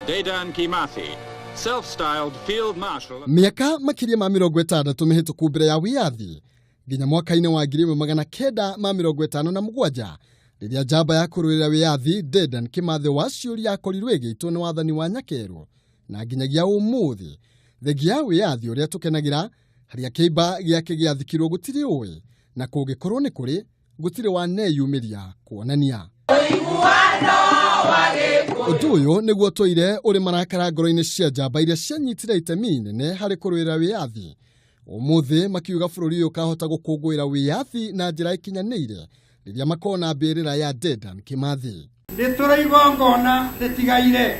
Dedan Kimathi, self-styled field marshal. Miaka makiria ma 60 mihituku mbere ya wiyathi nginya mwaka-ini wa 1957 riria njamba ya kurwirira wiyathi Dedan Kimathi wa ciuria akorirwo igitwo ni wathani wa Nyakeru na nginyagia umuthi thegia wiyathi uria tukenagira haria kiimba giake giathikirwo gutiri uwi na kungikorwo ni kuri gutiri wa neyumiria kuonania Undu uyu niguo toire uri marakara ngoro-ini cia njamba iria cianyitire itemi nene hari kurwirira wiyathi umuthi makiuga bururi uyu kahota gukungwira wiyathi na njira ikinyanire riria makona mbirira ya Dedan Kimathi. Ritura igongona ritigaire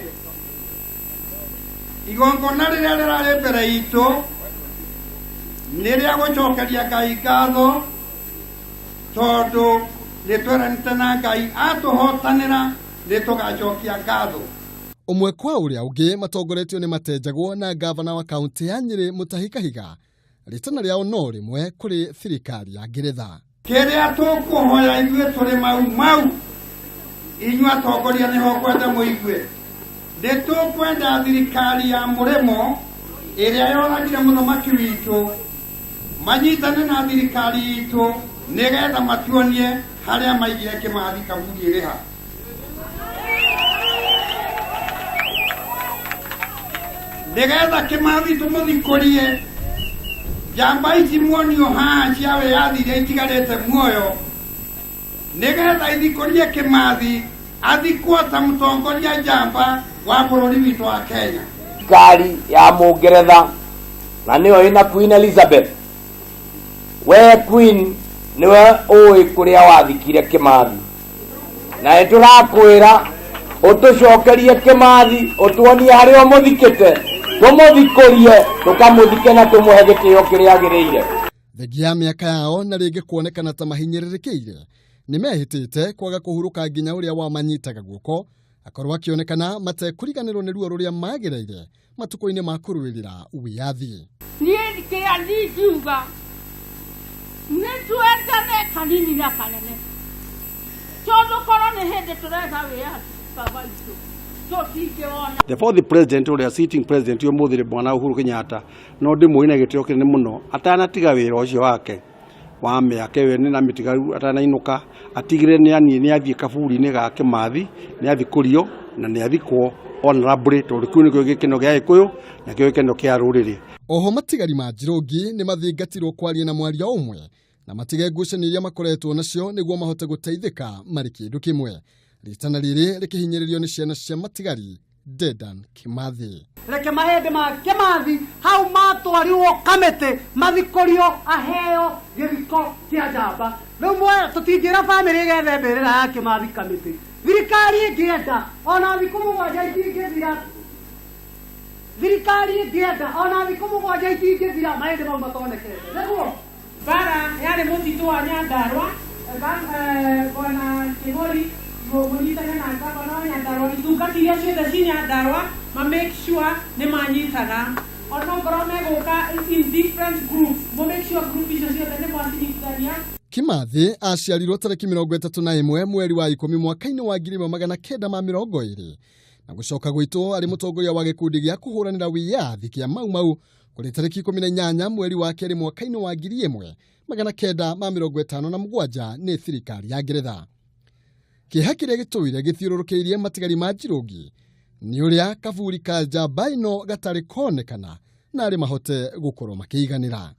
igongona riria rirari mbere itu niria gucokeria Ngai ngatho tondu nitweranite na Ngai atuhotanira nitugacokia ngatho. Umwe kwa uria ungi matongoretio ni matenjagwo na gavana wa kaunti ya Nyeri Mutahi Kahiga ritana riao no rimwe kuri thirikari ya Ngeretha. Kiria tukuhoya ithuĩ tũrĩ mau inyuĩ atongoria niho kwenda mũigue nditukwenda thirikari ya mũremo ĩrĩa yoragire mũthamaki witũ manyitane na thirikari itũ nigetha matuonie harĩa maigire Kimathi kaburi ĩrĩ ha. Nigetha Kimathi tũmũthikũrie njamba ici muonio haha cia wiyathi iria itigarĩte muoyo nigetha ithikũrie Kimathi athikwo ta mũtongoria njamba wa bũrũri witũ wa Kenya. Thirikari ya Mũngeretha na nĩyo ĩna Queen Elizabeth, we Queen niwe ũĩ kũrĩa wathikire Kimathi na nĩtũrakwĩra ũtũcokerie Kimathi ũtuonie harĩa mũthikĩte tumuthikorie tukamuthike na tumuhe gitio kiria agiriire. Thegia miaka yao na ringi kuonekana ta mahinyĩrĩrĩkĩire nimehitĩte kwaga kuhuruka nginya uria wamanyitaga guoko akorwo akionekana matekuriganirwo ni ruo ruria magĩrĩire matuko-ini ma kurwirira wiyathi. Niĩ kĩrĩa ndingiuga nĩtwendane kanini na kanene tondu korwo nĩ hĩndĩ tũretha wiyathi baba itũ. The fourth president or sitting president yomuthire Bwana Uhuru Kenyatta no ndimwina gitio kinene muno atanatiga wira ucio wake wa miaka we ni na mitigaru atanainuka atigire ni ani ni athie kaburi-ini ga Kimathi ni athikurio na ni athikwo honorably tondu kiu nikio gikeno gia Gikuyu na kio gikeno kia ruriri. Oho matigari ma Njirũngi ni mathingatirwo kwaria na mwaria umwe na matige ngucanĩria makoretwo nacio niguo mahote guteithika mari kindu kimwe. Ritana riri rikihinyĩrĩrio ni ciana cia matigari Dedan Kimathi. Reke mahĩndĩ ma Kimathi hau matwarirwo kamĩtĩ mathikũrio aheo gĩthiko kĩa njamba. Rĩu moya tũtingĩra bamĩrĩ gethe mbĩrĩra ya Kimathi kamĩtĩ. Thirikari ĩngĩenda ona thikũ mũgwanja itingĩthira. Thirikari ĩngĩenda ona thikũ mũgwanja itingĩthira mahĩndĩ mau matonekete. Nĩguo bara yarĩ mũtitũ wa Nyandarua Bwana Kĩgũri Monyitana na gavana Nyandarua itungatiria ciothe ci Nyandarua make sure ni manyitana ono ngoro meguka in different groups make sure group icio ciothe ni mwacinyitithania. Kimathi aciarirwo tariki 31 mweri wa 10 mwaka-ini wa 1920 na gucoka gwitwo ari mutongoria wa gikundi gia kuhuranira wiyathi kia Mau kuri tariki 18 mweri wa 2 mwaka-ini wa 1957 ni thirikari ya Ngeretha. Kiha kiria gitũire githiũrũrũkĩirie matigari ma Njirũngi ni uria kaburi ka njamba ĩno gatari konekana na ari mahote gukorwo makĩiganĩra.